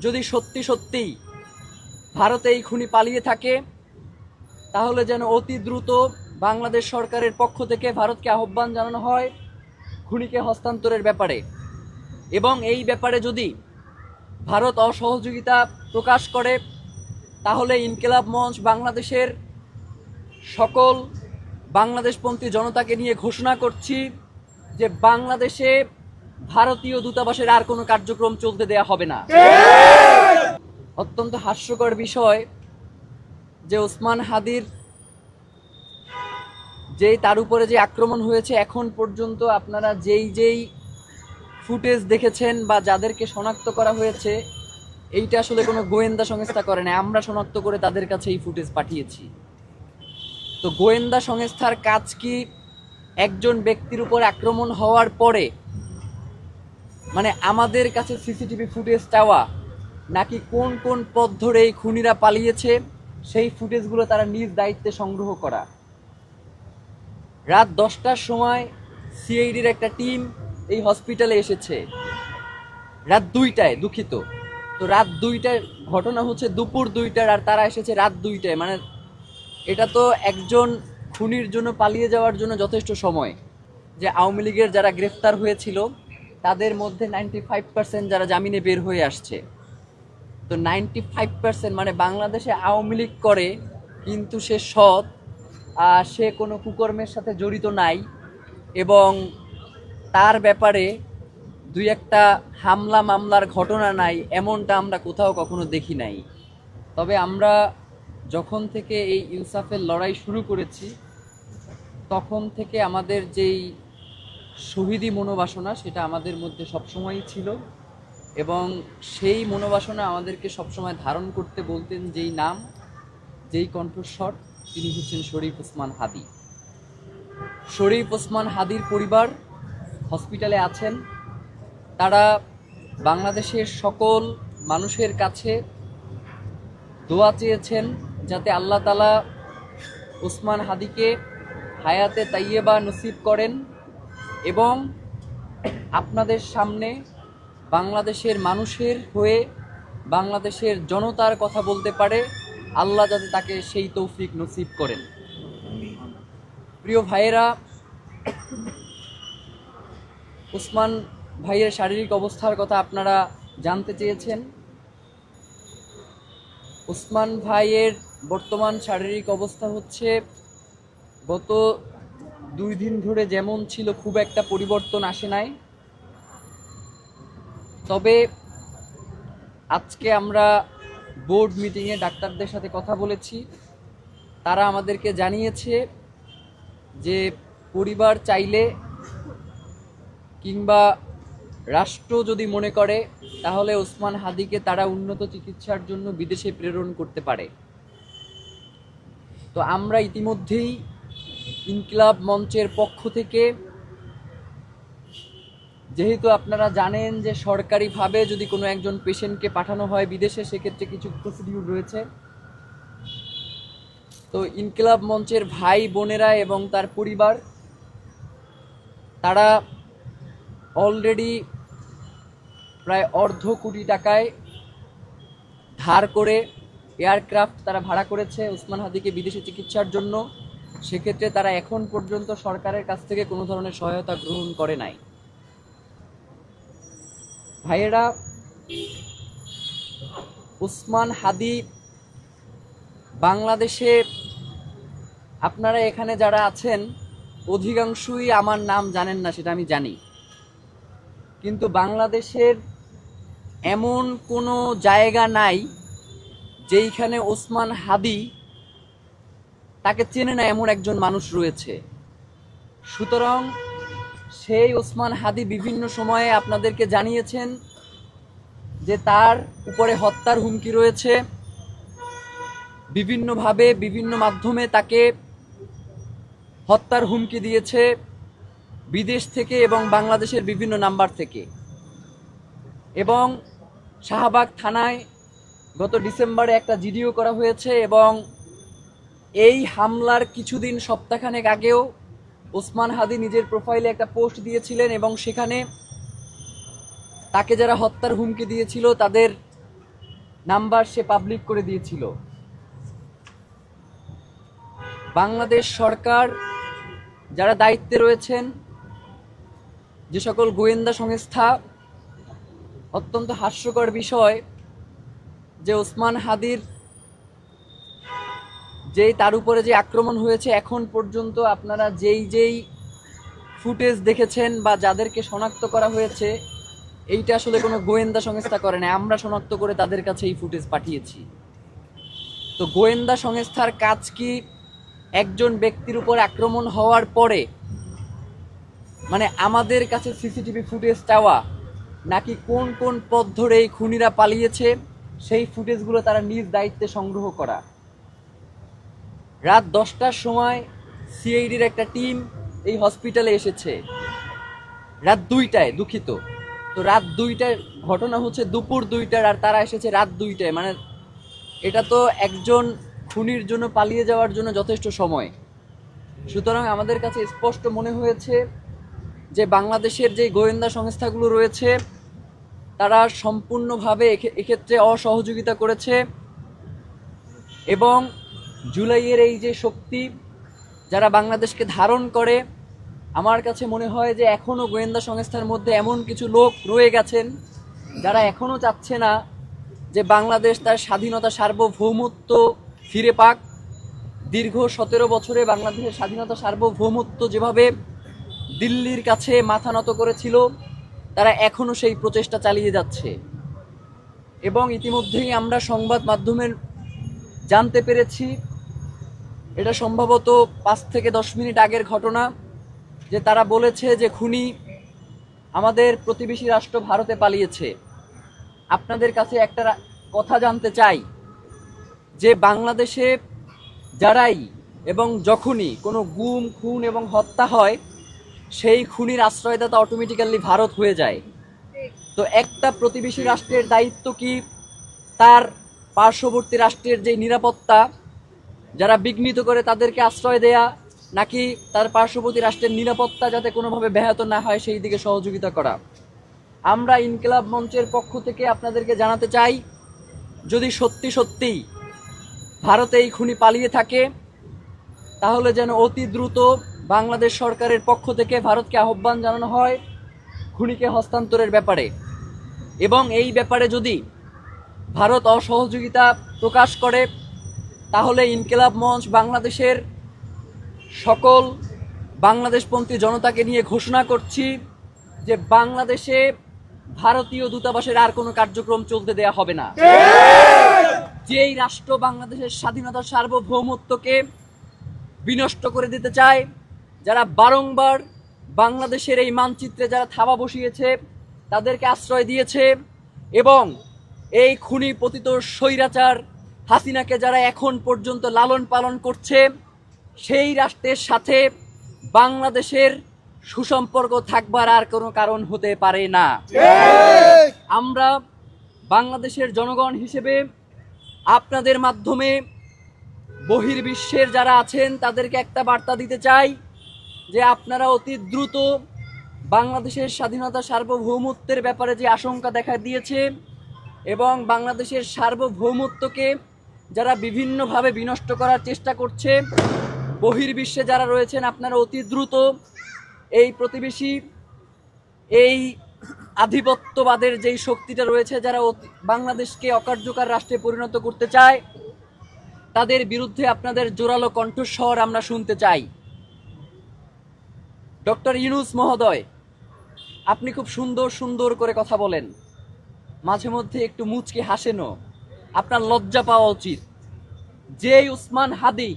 যদি সত্যি সত্যিই ভারতে এই খুনি পালিয়ে থাকে, তাহলে যেন অতি দ্রুত বাংলাদেশ সরকারের পক্ষ থেকে ভারতকে আহ্বান জানানো হয় খুনিকে হস্তান্তরের ব্যাপারে। এবং এই ব্যাপারে যদি ভারত অসহযোগিতা প্রকাশ করে, তাহলে ইনকিলাব মঞ্চ বাংলাদেশের সকল বাংলাদেশপন্থী জনতাকে নিয়ে ঘোষণা করছি যে বাংলাদেশে ভারতীয় দূতাবাসের আর কোনো কার্যক্রম চলতে দেয়া হবে না। অত্যন্ত হাস্যকর বিষয় যে ওসমান হাদির তার উপরে যে আক্রমণ হয়েছে, এখন পর্যন্ত আপনারা যেই ফুটেজ দেখেছেন বা যাদেরকে শনাক্ত করা হয়েছে, এইটা আসলে কোনো গোয়েন্দা সংস্থা করে না, আমরা শনাক্ত করে তাদের কাছে এই ফুটেজ পাঠিয়েছি। তো গোয়েন্দা সংস্থার কাজ কি একজন ব্যক্তির উপর আক্রমণ হওয়ার পরে মানে আমাদের কাছে সিসিটিভি ফুটেজ চাওয়া, নাকি কোন কোন পথ ধরে এই খুনিরা পালিয়েছে সেই ফুটেজগুলো তারা নিজ দায়িত্বে সংগ্রহ করা? রাত 10টার সময় সিআইডির একটা টিম এই হসপিটালে এসেছে, রাত 2টায়, দুঃখিত। তো রাত 2টায় ঘটনা হচ্ছে দুপুর 2টার, আর তারা এসেছে রাত 2টায়। মানে এটা তো একজন খুনির জন্য পালিয়ে যাওয়ার জন্য যথেষ্ট সময়। যে আওয়ামী লীগের যারা গ্রেফতার হয়েছিল তাদের মধ্যে 95% যারা জামিনে বের হয়ে আসছে। তো 95% মানে বাংলাদেশে আওয়ামী লীগ করে কিন্তু সে সৎ, আর সে কোনো কুকর্মের সাথে জড়িত নাই, এবং তার ব্যাপারে দুই একটা হামলা মামলার ঘটনা নাই, এমনটা আমরা কোথাও কখনো দেখি নাই। তবে আমরা যখন থেকে এই ইনসাফের লড়াই শুরু করেছি, তখন থেকে আমাদের যেই শহীদি মনোবাসনা সেটা আমাদের মধ্যে সবসময়ই ছিল, এবং সেই মনোবাসনা আমাদেরকে সবসময় ধারণ করতে বলতেন যেই নাম, যেই কণ্ঠস্বর, তিনি হচ্ছেন শরীফ ওসমান হাদি। শরীফ ওসমান হাদির পরিবার হসপিটালে আছেন। তারা বাংলাদেশের সকল মানুষের কাছে দোয়া চেয়েছেন যাতে আল্লাহ তাআলা ওসমান হাদিকে হায়াতে তাইয়্যেবা নসিব করেন, এবং আপনাদের সামনে বাংলাদেশের মানুষের হয়ে বাংলাদেশের জনতার কথা বলতে পারে, আল্লাহ যাতে তাকে সেই তৌফিক নসিব করেন। প্রিয় ভাইয়েরা, ওসমান ভাইয়ের শারীরিক অবস্থার কথা আপনারা জানতে চেয়েছেন। ওসমান ভাইয়ের বর্তমান শারীরিক অবস্থা হচ্ছে গত 2 দিন ধরে যেমন ছিল, খুব একটা পরিবর্তন আসে নাই। তবে আজকে আমরা বোর্ড মিটিংয়ে ডাক্তারদের সাথে কথা বলেছি, তারা আমাদেরকে জানিয়েছে যে পরিবার চাইলে কিংবা রাষ্ট্র যদি মনে করে, তাহলে ওসমান হাদিকে তারা উন্নত চিকিৎসার জন্য বিদেশে প্রেরণ করতে পারে। তো আমরা ইতিমধ্যেই ইনকিলাব মঞ্চের পক্ষ থেকে, যেহেতু আপনারা জানেন যে সরকারিভাবে যদি কোনো একজন পেশেন্টকে পাঠানো হয় বিদেশে, সেক্ষেত্রে কিছু প্রসিডিউর রয়েছে। তো ইনকিলাব মঞ্চের ভাই বোনেরা এবং তার পরিবার, তারা অলরেডি প্রায় 1.5 কোটি টাকায় ধার করে এয়ারক্রাফট তারা ভাড়া করেছে ওসমান হাদিকে বিদেশে চিকিৎসার জন্য। সেক্ষেত্রে তারা এখন পর্যন্ত সরকারের কাছ থেকে কোনো ধরনের সহায়তা গ্রহণ করে নাই। ভাইয়েরা, ওসমান হাদি বাংলাদেশে, আপনারা এখানে যারা আছেন অধিকাংশই আমার নাম জানেন না, সেটা আমি জানি, কিন্তু বাংলাদেশের এমন কোনো জায়গা নাই যেইখানে ওসমান হাদি তাকে চেনে না এমন একজন মানুষ রয়েছে। সুতরাং সেই ওসমান হাদি বিভিন্ন সময়ে আপনাদেরকে জানিয়েছেন যে তার উপরে হত্যার হুমকি রয়েছে, বিভিন্নভাবে বিভিন্ন মাধ্যমে তাকে হত্যার হুমকি দিয়েছে বিদেশ থেকে এবং বাংলাদেশের বিভিন্ন নাম্বার থেকে। এবং শাহবাগ থানায় গত ডিসেম্বরে একটা জিডিও করা হয়েছে, এবং এই হামলার কিছুদিন সপ্তাহখানেক আগেও ওসমান হাদি নিজের প্রোফাইলে একটা পোস্ট দিয়েছিলেন, এবং সেখানে তাকে যারা হত্যার হুমকি দিয়েছিল তাদের নাম্বার সে পাবলিক করে দিয়েছিল। বাংলাদেশ সরকার যারা দায়িত্বে রয়েছেন, যে সকল গোয়েন্দা সংস্থা, অত্যন্ত হাস্যকর বিষয় যে ওসমান হাদির তার উপরে যে আক্রমণ হয়েছে, এখন পর্যন্ত আপনারা যেই ফুটেজ দেখেছেন বা যাদেরকে শনাক্ত করা হয়েছে, এইটা আসলে কোনো গোয়েন্দা সংস্থা করে না, আমরা শনাক্ত করে তাদের কাছে এই ফুটেজ পাঠিয়েছি। তো গোয়েন্দা সংস্থার কাজ কি একজন ব্যক্তির উপর আক্রমণ হওয়ার পরে মানে আমাদের কাছে সিসিটিভি ফুটেজ চাওয়া, নাকি কোন কোন পথ ধরে এই খুনিরা পালিয়েছে সেই ফুটেজগুলো তারা নিজ দায়িত্বে সংগ্রহ করা? রাত 10টার সময় সিআইডির একটা টিম এই হসপিটালে এসেছে, রাত 2টায়, দুঃখিত। তো রাত 2টায় ঘটনা হচ্ছে দুপুর 2টার, আর তারা এসেছে রাত 2টায়, মানে এটা তো একজন খুনির জন্য পালিয়ে যাওয়ার জন্য যথেষ্ট সময়। সুতরাং আমাদের কাছে স্পষ্ট মনে হয়েছে যে বাংলাদেশের যে গোয়েন্দা সংস্থাগুলো রয়েছে তারা সম্পূর্ণভাবে এক্ষেত্রে অসহযোগিতা করেছে, এবং জুলাইয়ের এই যে শক্তি যারা বাংলাদেশকে ধারণ করে, আমার কাছে মনে হয় যে এখনও গোয়েন্দা সংস্থার মধ্যে এমন কিছু লোক রয়ে গেছেন যারা এখনও চাচ্ছে না যে বাংলাদেশ তার স্বাধীনতা, সার্বভৌমত্ব ফিরে পাক। দীর্ঘ 17 বছরে বাংলাদেশের স্বাধীনতা, সার্বভৌমত্ব যেভাবে দিল্লির কাছে মাথা নত করেছিল, তারা এখনও সেই প্রচেষ্টা চালিয়ে যাচ্ছে। এবং ইতিমধ্যেই আমরা সংবাদ মাধ্যমে জানতে পেরেছি, এটা সম্ভবত 5 থেকে 10 মিনিট আগের ঘটনা, যে তারা বলেছে যে খুনি আমাদের প্রতিবেশী রাষ্ট্র ভারতে পালিয়েছে। আপনাদের কাছে একটা কথা জানতে চাই যে বাংলাদেশে যারাই এবং যখনই কোনো গুম, খুন এবং হত্যা হয়, সেই খুনির আশ্রয়দাতা অটোমেটিক্যালি ভারত হয়ে যায়। তো একটা প্রতিবেশী রাষ্ট্রের দায়িত্ব কি তার পার্শ্ববর্তী রাষ্ট্রের যে নিরাপত্তা, যারা বিঘ্নিত করে তাদেরকে আশ্রয় দেয়া, নাকি তার পার্শ্ববর্তী রাষ্ট্রের নিরাপত্তা যাতে কোনোভাবে ব্যাহত না হয় সেই দিকে সহযোগিতা করা? আমরা ইনকিলাব মঞ্চের পক্ষ থেকে আপনাদেরকে জানাতে চাই, যদি সত্যি সত্যিই ভারতে এই খুনি পালিয়ে থাকে, তাহলে যেন অতি দ্রুত বাংলাদেশ সরকারের পক্ষ থেকে ভারতকে আহ্বান জানানো হয় খুনিকে হস্তান্তরের ব্যাপারে। এবং এই ব্যাপারে যদি ভারত অসহযোগিতা প্রকাশ করে, তাহলে ইনকিলাব মঞ্চ বাংলাদেশের সকল বাংলাদেশপন্থী জনতাকে নিয়ে ঘোষণা করছি যে বাংলাদেশে ভারতীয় দূতাবাসের আর কোনো কার্যক্রম চলতে দেয়া হবে না। যেই রাষ্ট্র বাংলাদেশের স্বাধীনতা, সার্বভৌমত্বকে বিনষ্ট করে দিতে চায়, যারা বারংবার বাংলাদেশের এই মানচিত্রে যারা থাবা বসিয়েছে, তাদেরকে আশ্রয় দিয়েছে, এবং এই খুনি পতিত স্বৈরাচার হাসিনাকে যারা এখন পর্যন্ত লালন পালন করছে, সেই রাষ্ট্রের সাথে বাংলাদেশের সুসম্পর্ক থাকবার আর কোনো কারণ হতে পারে না। আমরা বাংলাদেশের জনগণ হিসেবে আপনাদের মাধ্যমে বহির্বিশ্বের যারা আছেন তাদেরকে একটা বার্তা দিতে চাই যে আপনারা অতি দ্রুত বাংলাদেশের স্বাধীনতা, সার্বভৌমত্বের ব্যাপারে যে আশঙ্কা দেখা দিয়েছে এবং বাংলাদেশের সার্বভৌমত্বকে যারা বিভিন্নভাবে বিনষ্ট করার চেষ্টা করছে, বহির্বিশ্বে যারা রয়েছেন, আপনারা অতি দ্রুত এই প্রতিবেশী, এই আধিপত্যবাদের যেই শক্তিটা রয়েছে, যারা বাংলাদেশকে অকার্যকর রাষ্ট্রে পরিণত করতে চায়, তাদের বিরুদ্ধে আপনাদের জোরালো কণ্ঠস্বর আমরা শুনতে চাই। ডক্টর ইউনূস মহোদয়, আপনি খুব সুন্দর সুন্দর করে কথা বলেন, মাঝে মধ্যে একটু মুচকি হাসেনও, আপনার লজ্জা পাওয়া উচিত। যে ওসমান হাদি,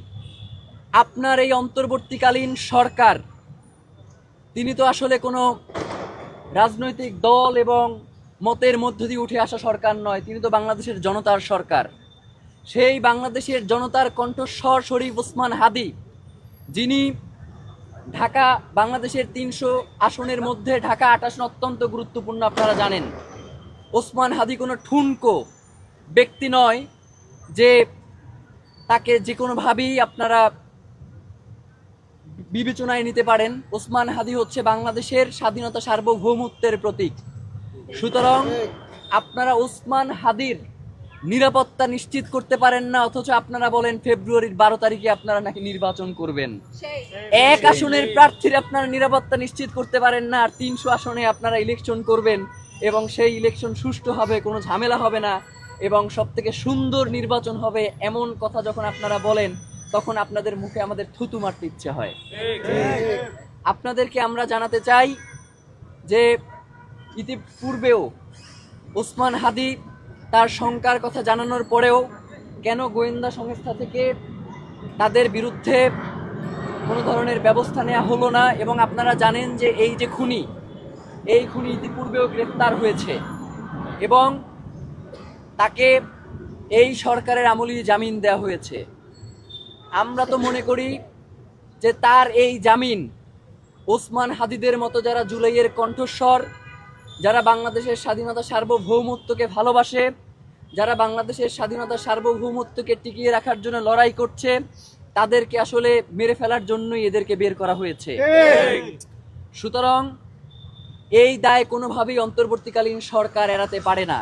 আপনার এই অন্তর্বর্তীকালীন সরকার, তিনি তো আসলে কোনো রাজনৈতিক দল এবং মতের মধ্য দিয়ে উঠে আসা সরকার নয়, তিনি তো বাংলাদেশের জনতার সরকার। সেই বাংলাদেশের জনতার কণ্ঠস্বর শরীফ ওসমান হাদি, যিনি ঢাকা, বাংলাদেশের 300 আসনের মধ্যে ঢাকা 8 আসন অত্যন্ত গুরুত্বপূর্ণ, আপনারা জানেন। ওসমান হাদি কোনো ঠুনকো ব্যক্তি নয় যে তাকে যে কোনোভাবেই আপনারা বিবেচনায় নিতে পারেন। ওসমান হাদি হচ্ছে বাংলাদেশের স্বাধীনতা, সার্বভৌমত্বের প্রতীক। সুতরাং আপনারা ওসমান হাদির নিরাপত্তা নিশ্চিত করতে পারেন না, অথচ আপনারা বলেন ফেব্রুয়ারির 12 তারিখে আপনারা নাকি নির্বাচন করবেন। এক আসনের প্রার্থীর আপনারা নিরাপত্তা নিশ্চিত করতে পারেন না, আর 300 আসনে আপনারা ইলেকশন করবেন এবং সেই ইলেকশন সুষ্ঠু হবে, কোনো ঝামেলা হবে না এবং সবথেকে সুন্দর নির্বাচন হবে, এমন কথা যখন আপনারা বলেন তখন আপনাদের মুখে আমাদের থুতু মারতে ইচ্ছে হয়। আপনাদেরকে আমরা জানাতে চাই যে ইতিপূর্বেও ওসমান হাদি তার শঙ্কার কথা জানানোর পরেও কেন গোয়েন্দা সংস্থা থেকে তাদের বিরুদ্ধে কোনো ধরনের ব্যবস্থা নেওয়া হলো না, এবং আপনারা জানেন যে এই যে খুনি, এই খুনি ইতিপূর্বেও গ্রেফতার হয়েছে এবং তাকে এই সরকারের আমলেই জামিন দেওয়া হয়েছে। আমরা তো মনে করি যে তার এই জামিন ওসমান হাদিদের মতো যারা জুলাইয়ের কণ্ঠস্বর, যারা বাংলাদেশের স্বাধীনতা সার্বভৌমত্বকে ভালোবাসে, যারা বাংলাদেশের স্বাধীনতা সার্বভৌমত্বকে টিকিয়ে রাখার জন্য লড়াই করছে, তাদেরকে আসলে মেরে ফেলার জন্যই এদেরকে বের করা হয়েছে। সুতরাং এই দায় কোনোভাবেই অন্তর্বর্তীকালীন সরকার এড়াতে পারে না।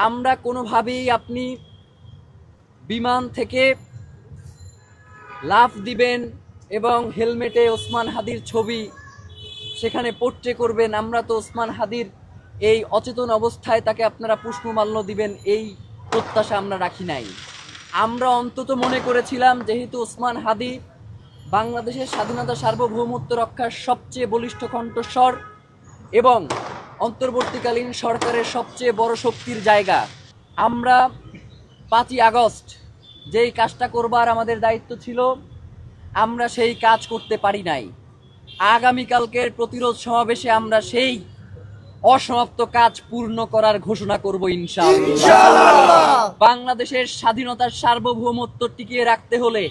আমরা কোনোভাবেই আপনি বিমান থেকে লাফ দিবেন এবং হেলমেটে ওসমান হাদির ছবি সেখানে পোট্রে করবেন, আমরা তো ওসমান হাদির এই অচেতন অবস্থায় তাকে আপনারা পুষ্পমাল্য দিবেন এই প্রত্যাশা আমরা রাখি নাই। আমরা অন্তত মনে করেছিলাম যেহেতু ওসমান হাদি বাংলাদেশের স্বাধীনতা সার্বভৌমত্ব রক্ষার সবচেয়ে বলিষ্ঠ কণ্ঠস্বর এবং অন্তর্বর্তীকালীন সরকারের সবচেয়ে বড় শক্তির জায়গা, আমরা 5ই আগস্ট যেই কাজটা করবার আমাদের দায়িত্ব ছিল আমরা সেই কাজ করতে পারি নাই। আগামীকালকের প্রতিরোধ সমাবেশে আমরা সেই অসমাপ্ত কাজ পূর্ণ করার ঘোষণা করব ইনশাআল্লাহ। বাংলাদেশের স্বাধীনতার সার্বভৌমত্ব টিকিয়ে রাখতে হলে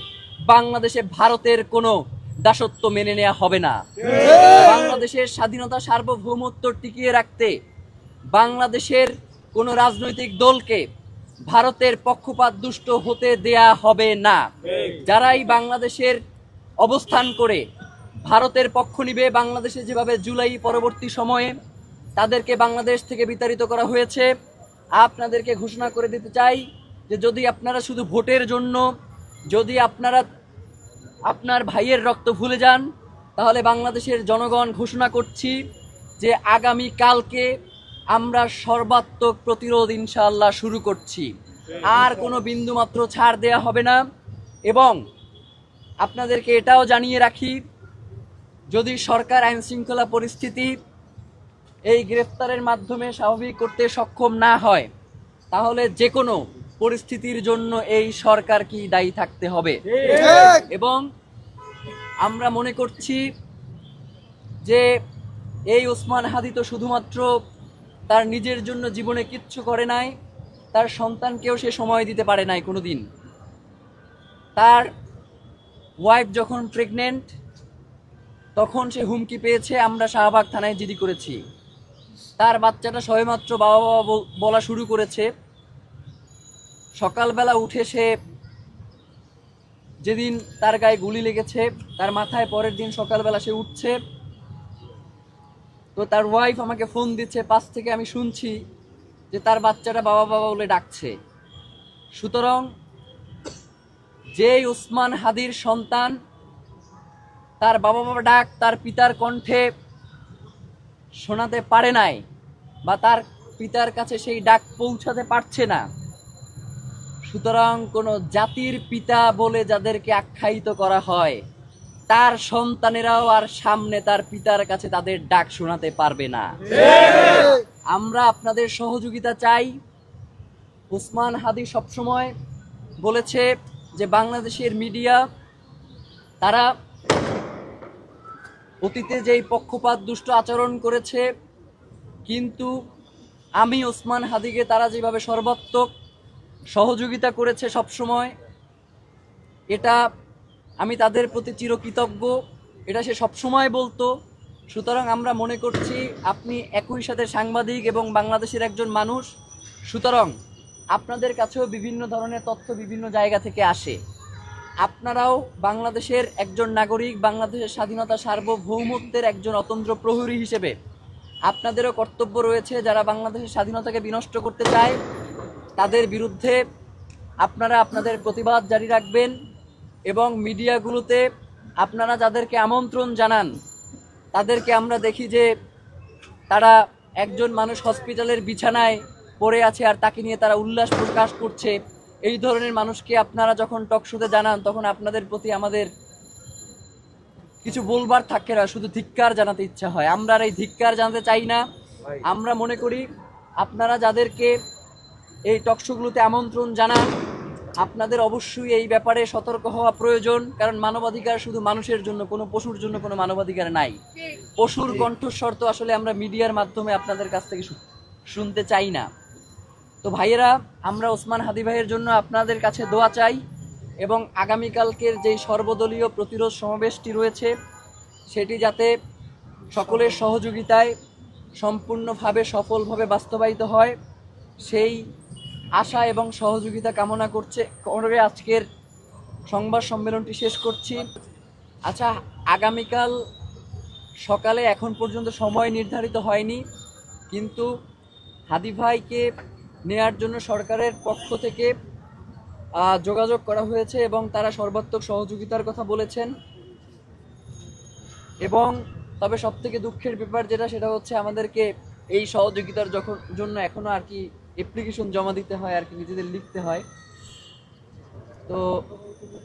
বাংলাদেশে ভারতের কোনো দাসত্ব মেনে নেওয়া হবে না। বাংলাদেশের স্বাধীনতা সার্বভৌমত্ব টিকিয়ে রাখতে বাংলাদেশের কোনো রাজনৈতিক দলকে ভারতের পক্ষপাত দুষ্ট হতে দেয়া হবে না। যারাই বাংলাদেশের অবস্থান করে ভারতের পক্ষ নিবে, বাংলাদেশে যেভাবে জুলাই পরবর্তী সময়ে তাদেরকে বাংলাদেশ থেকে বিতাড়িত করা হয়েছে, আপনাদেরকে ঘোষণা করে দিতে চাই যে যদি আপনারা শুধু ভোটের জন্য, যদি আপনারা আপনার ভাইয়ের রক্ত ভুলে যান, তাহলে বাংলাদেশের জনগণ ঘোষণা করছি যে আগামী কালকে আমরা সর্বাত্মক প্রতিরোধ ইনশাআল্লাহ শুরু করছি। আর কোনো বিন্দুমাত্র ছাড় দেয়া হবে না। এবং আপনাদেরকে এটাও জানিয়ে রাখি, যদি সরকার আইন শৃঙ্খলা পরিস্থিতি এই গ্রেফতারের মাধ্যমে স্বাভাবিক করতে সক্ষম না হয়, তাহলে যে কোনো পরিস্থিতির জন্য এই সরকারকেই দায়ী থাকতে হবে। এবং আমরা মনে করছি যে এই ওসমান হাদি তো শুধুমাত্র তার নিজের জন্য জীবনে কিচ্ছু করে নাই, তার সন্তানকেও সে সময় দিতে পারে নাই কোনোদিন। তার ওয়াইফ যখন প্রেগনেন্ট তখন সে হুমকি পেয়েছে, আমরা শাহবাগ থানায় জিডি করেছি। তার বাচ্চাটা সবেমাত্র বাবা বাবা বলা শুরু করেছে। সকালবেলা উঠে সে যেদিন তার গায়ে গুলি লেগেছে তার মাথায় পরের দিন সকালবেলা সে উঠছে, তো তার ওয়াইফ আমাকে ফোন দিচ্ছে, পাশ থেকে আমি শুনছি যে তার বাচ্চাটা বাবা বাবা বলে ডাকছে। সুতরাং যেই ওসমান হাদির সন্তান তার বাবা বাবা ডাক তার পিতার কণ্ঠে শোনাতে পারে নাই বা তার পিতার কাছে সেই ডাক পৌঁছাতে পারছে না, সুতরাং কোনো জাতির পিতা বলে যাদেরকে আখ্যায়িত করা হয় তার সন্তানেরাও আর সামনে তার পিতার কাছে তাদের ডাক শোনাতে পারবে না। আমরা আপনাদের সহযোগিতা চাই। ওসমান হাদি সবসময় বলেছে যে বাংলাদেশের মিডিয়া তারা অতীতে যেই পক্ষপাত দুষ্ট আচরণ করেছে, কিন্তু আমি ওসমান হাদিকে তারা যেভাবে সর্বাত্মক সহযোগিতা করেছে সবসময়, এটা আমি তাদের প্রতি চিরকৃতজ্ঞ, এটা সে সবসময় বলতো। সুতরাং আমরা মনে করছি আপনি একই সাথে সাংবাদিক এবং বাংলাদেশের একজন মানুষ, সুতরাং আপনাদের কাছেও বিভিন্ন ধরনের তথ্য বিভিন্ন জায়গা থেকে আসে। আপনারাও বাংলাদেশের একজন নাগরিক, বাংলাদেশের স্বাধীনতা সার্বভৌমত্বের একজন অতন্ত্র প্রহরী হিসেবে আপনাদেরও কর্তব্য রয়েছে, যারা বাংলাদেশের স্বাধীনতাকে বিনষ্ট করতে চায় তাদের বিরুদ্ধে আপনারা আপনাদের প্রতিবাদ জারি রাখবেন এবং মিডিয়াগুলোতে আপনারা যাদেরকে আমন্ত্রণ জানান তাদেরকে আমরা দেখি যে তারা একজন মানুষ হসপিটালের বিছানায় পড়ে আছে আর তাকে নিয়ে তারা উল্লাস প্রকাশ করছে। এই ধরনের মানুষকে আপনারা যখন টকশোতে জানান তখন আপনাদের প্রতি আমাদের কিছু বলবার থাকে না, শুধু ধিক্কার জানাতে ইচ্ছা হয়। আমরা আর এই ধিক্কার জানাতে চাই না। আমরা মনে করি আপনারা যাদেরকে এই টকশোগুলোতে আমন্ত্রণ জানান আপনাদের অবশ্যই এই ব্যাপারে সতর্ক হওয়া প্রয়োজন, কারণ মানবাধিকার শুধু মানুষের জন্য, কোনো পশুর জন্য কোনো মানবাধিকার নাই। পশুর কণ্ঠস্বর তো আসলে আমরা মিডিয়ার মাধ্যমে আপনাদের কাছ থেকে শুনতে চাই না। তো ভাইয়েরা, আমরা ওসমান হাদি ভাইয়ের জন্য আপনাদের কাছে দোয়া চাই এবং আগামীকালকের যেই সর্বদলীয় প্রতিরোধ সমাবেশটি রয়েছে সেটি যাতে সকলের সহযোগিতায় সম্পূর্ণভাবে সফলভাবে বাস্তবায়িত হয় সেই আশা এবং সহযোগিতা কামনা করে আজকের সংবাদ সম্মেলনটি শেষ করছি। আচ্ছা, আগামীকাল সকালে এখন পর্যন্ত সময় নির্ধারিত হয়নি, কিন্তু হাদি ভাইকে নেয়ার জন্য সরকারের পক্ষ থেকে যোগাযোগ করা হয়েছে এবং তারা সর্বাত্মক সহযোগিতার কথা বলেছেন। এবং তবে সবথেকে দুঃখের ব্যাপার সেটা হচ্ছে আমাদেরকে এই সহযোগিতার জন্য এখনো আর কি অ্যাপ্লিকেশন জমা দিতে হয়, আর কি নিজেদের লিখতে হয়। তো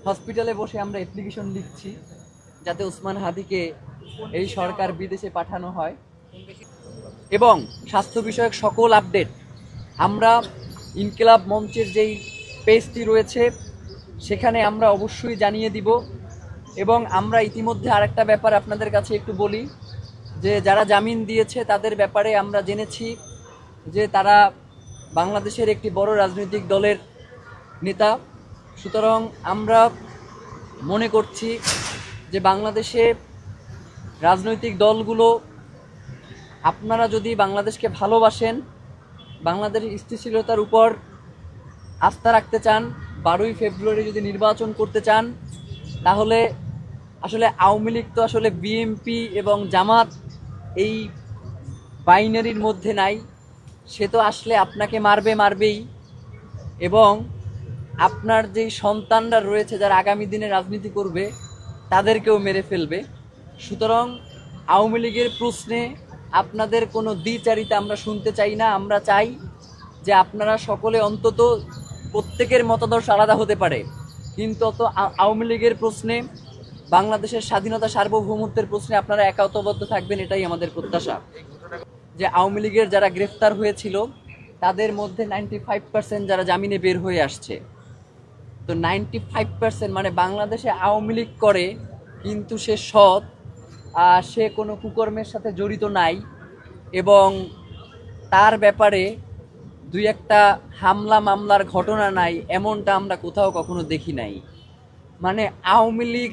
হসপিটালে বসে আমরা অ্যাপ্লিকেশন লিখছি যাতে ওসমান হাদিকে এই সরকার বিদেশে পাঠানো হয়। এবং স্বাস্থ্য বিষয়ক সকল আপডেট আমরা ইনকিলাব মঞ্চের যেই পেজটি রয়েছে সেখানে আমরা অবশ্যই জানিয়ে দিব। এবং আমরা ইতিমধ্যে আরেকটা ব্যাপার আপনাদের কাছে একটু বলি, যে যারা জামিন দিয়েছে তাদের ব্যাপারে আমরা জেনেছি যে তারা বাংলাদেশের একটি বড় রাজনৈতিক দলের নেতা। সুতরাং আমরা মনে করছি যে বাংলাদেশে রাজনৈতিক দলগুলো, আপনারা যদি বাংলাদেশকে ভালোবাসেন, বাংলাদেশের স্থিতিশীলতার উপর আস্থা রাখতে চান, 12ই ফেব্রুয়ারি যদি নির্বাচন করতে চান, তাহলে আসলে আওয়ামী লীগ তো আসলে বিএনপি এবং জামাত এই বাইনারির মধ্যে নাই। সে তো আসলে আপনাকে মারবেই এবং আপনার যেই সন্তানরা রয়েছে যারা আগামী দিনে রাজনীতি করবে তাদেরকেও মেরে ফেলবে। সুতরাং আওয়ামী লীগের প্রশ্নে আপনাদের কোনো দ্বিচারিতা আমরা শুনতে চাই না। আমরা চাই যে আপনারা সকলে, অন্তত প্রত্যেকের মতাদর্শ আলাদা হতে পারে, কিন্তু আওয়ামী লীগের প্রশ্নে, বাংলাদেশের স্বাধীনতা সার্বভৌমত্বের প্রশ্নে আপনারা একাত্মবদ্ধ থাকবেন, এটাই আমাদের প্রত্যাশা। যে আওয়ামী লীগের যারা গ্রেফতার হয়েছিল তাদের মধ্যে 95% যারা জামিনে বের হয়ে আসছে। তো 95% মানে বাংলাদেশে আওয়ামী লীগ করে কিন্তু সে সৎ, সে কোনো কুকর্মের সাথে জড়িত নাই এবং তার ব্যাপারে দুই একটা হামলা মামলার ঘটনা নাই, এমনটা আমরা কোথাও কখনো দেখি নাই। মানে আওয়ামী লীগ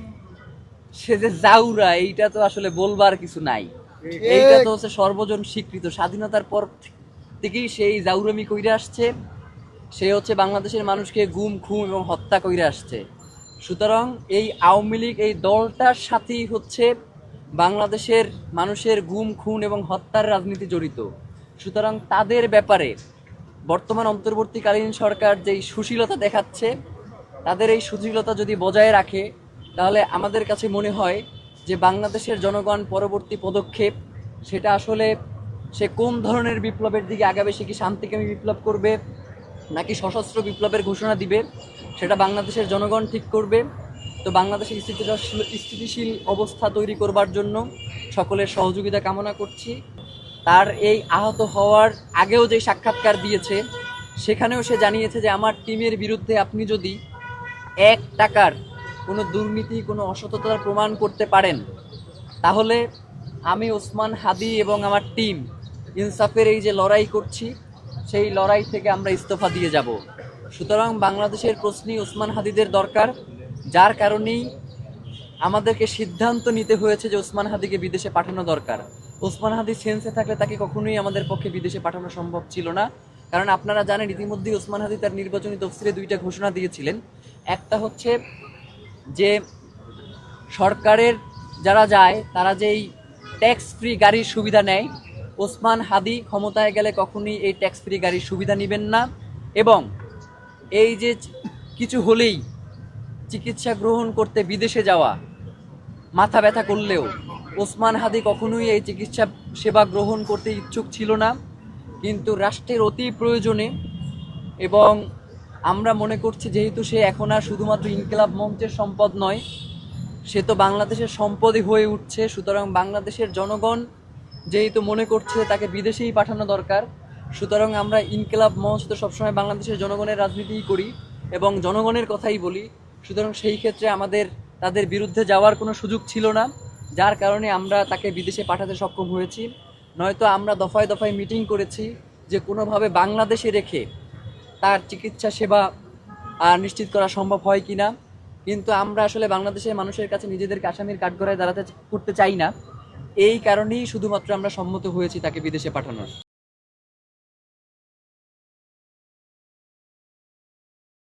সে যে জাউরা, এইটা তো আসলে বলবার কিছু নাই। এইটা তো হচ্ছে সর্বজন স্বীকৃত। স্বাধীনতার পর থেকেই সেই জাউরামি কইরে আসছে, সে হচ্ছে বাংলাদেশের মানুষকে গুম, খুন এবং হত্যা কইরে আসছে। সুতরাং এই আওয়ামী লীগ এই দলটার সাথেই হচ্ছে বাংলাদেশের মানুষের গুম, খুন এবং হত্যার রাজনীতি জড়িত। সুতরাং তাদের ব্যাপারে বর্তমান অন্তর্বর্তীকালীন সরকার যেই সুশীলতা দেখাচ্ছে, তাদের এই সুশীলতা যদি বজায় রাখে তাহলে আমাদের কাছে মনে হয় যে বাংলাদেশের জনগণ পরবর্তী পদক্ষেপ সেটা আসলে সে কোন ধরনের বিপ্লবের দিকে আগাবে, সে কি শান্তিকামী বিপ্লব করবে নাকি সশস্ত্র বিপ্লবের ঘোষণা দিবে, সেটা বাংলাদেশের জনগণ ঠিক করবে। তো বাংলাদেশের স্থিতিশীল অবস্থা তৈরি করবার জন্য সকলের সহযোগিতা কামনা করছি। তার এই আহত হওয়ার আগেও যে সাক্ষাৎকার দিয়েছে সেখানেও সে জানিয়েছে যে আমার টিমের বিরুদ্ধে আপনি যদি 1 টাকার কোনো দুর্নীতি, কোনো অসততার প্রমাণ করতে পারেন, তাহলে আমি ওসমান হাদি এবং আমার টিম ইনসাফের এই যে লড়াই করছি সেই লড়াই থেকে আমরা ইস্তফা দিয়ে যাব। সুতরাং বাংলাদেশের প্রশ্নেই ওসমান হাদিদের দরকার, যার কারণেই আমাদেরকে সিদ্ধান্ত নিতে হয়েছে যে ওসমান হাদিকে বিদেশে পাঠানো দরকার। ওসমান হাদি সেন্সে থাকলে তাকে কখনোই আমাদের পক্ষে বিদেশে পাঠানো সম্ভব ছিল না, কারণ আপনারা জানেন ইতিমধ্যেই ওসমান হাদি তার নির্বাচনী তফসিলে 2টা ঘোষণা দিয়েছিলেন। একটা হচ্ছে যে সরকারের যারা যায় তারা যেই ট্যাক্স ফ্রি গাড়ির সুবিধা নেয়, ওসমান হাদি ক্ষমতায় গেলে কখনোই এই ট্যাক্স ফ্রি গাড়ির সুবিধা নেবেন না এবং এই যে কিছু হলেই চিকিৎসা গ্রহণ করতে বিদেশে যাওয়া, মাথা ব্যথা করলেও ওসমান হাদি কখনোই এই চিকিৎসা সেবা গ্রহণ করতে ইচ্ছুক ছিল না, কিন্তু রাষ্ট্রের অতি প্রয়োজনে এবং আমরা মনে করছি যেহেতু সে এখন আর শুধুমাত্র ইনকিলাব মঞ্চের সম্পদ নয়, সে তো বাংলাদেশের সম্পদই হয়ে উঠছে, সুতরাং বাংলাদেশের জনগণ যেহেতু মনে করছে তাকে বিদেশেই পাঠানো দরকার, সুতরাং আমরা ইনকিলাব মঞ্চ তো সবসময় বাংলাদেশের জনগণের রাজনীতিই করি এবং জনগণের কথাই বলি, সুতরাং সেই ক্ষেত্রে আমাদের তাদের বিরুদ্ধে যাওয়ার কোনো সুযোগ ছিল না, যার কারণে আমরা তাকে বিদেশে পাঠাতে সক্ষম হয়েছি। নয়তো আমরা দফায় দফায় মিটিং করেছি যে কোনোভাবে বাংলাদেশে রেখে তার চিকিৎসা সেবা নিশ্চিত করা সম্ভব হয় কিনা, কিন্তু আমরা আসলে বাংলাদেশের মানুষের কাছে নিজেদেরকে আসামির কাঠগড়ায় দাঁড়াতে করতে চাই না, এই কারণেই শুধুমাত্র আমরা সম্মত হয়েছি তাকে বিদেশে পাঠানোর।